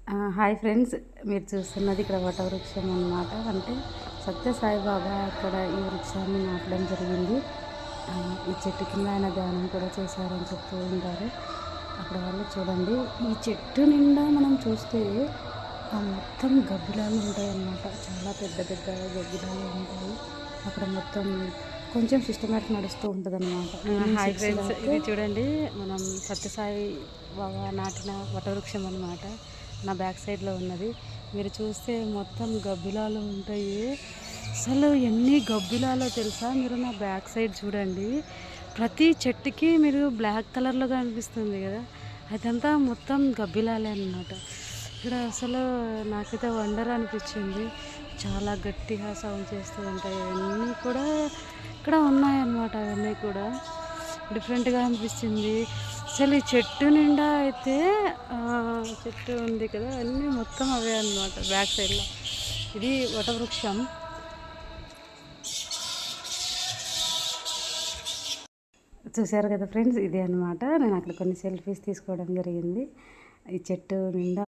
Hi friends, మీరు చూస్తున్నది ఇక్కడ వటవృక్షం అన్నమాట. అంటే సత్య సాయిబాబా అక్కడ ఈ వృక్షాన్ని నాటడం జరిగింది. ఈ చెట్టు కింద ఆయన ధ్యానం కూడా చేశారని చెప్తూ ఉంటారు. అక్కడ వాళ్ళు చూడండి, ఈ చెట్టు నిండా మనం చూస్తే మొత్తం గబ్బిలాలు ఉంటాయి అన్నమాట. చాలా పెద్ద పెద్ద గబ్బిలాలు ఉంటాయి అక్కడ. మొత్తం కొంచెం సిస్టమేటిక్ నడుస్తూ ఉంటుంది అన్నమాట. హాయ్ ఫ్రెండ్స్, ఇది చూడండి, మనం సత్యసాయి బాబా నాటిన వటవృక్షం అన్నమాట. నా బ్యాక్ సైడ్లో ఉన్నది. మీరు చూస్తే మొత్తం గబ్బిలాలు ఉంటాయి. అసలు ఎన్ని గబ్బిలాలో తెలుసా? మీరు నా బ్యాక్ సైడ్ చూడండి, ప్రతి చెట్టుకి మీరు బ్లాక్ కలర్లో కనిపిస్తుంది కదా, అదంతా మొత్తం గబ్బిలాలే అన్నమాట. ఇక్కడ అసలు నాకైతే వండర్ అనిపించింది. చాలా గట్టిగా సౌండ్ చేస్తూ ఉంటాయి. అవన్నీ కూడా ఇక్కడ ఉన్నాయన్నమాట. అవన్నీ కూడా డిఫరెంట్గా అనిపించింది. అసలు ఈ చెట్టు నిండా అయితే చెట్టు ఉంది కదా, అన్నీ మొత్తం అవే అన్నమాట. బ్యాక్ సైడ్లో ఇది వటవృక్షం. చూశారు కదా ఫ్రెండ్స్, ఇదే అనమాట. నేను అక్కడ కొన్ని సెల్ఫీస్ తీసుకోవడం జరిగింది. ఈ చెట్టు నిండా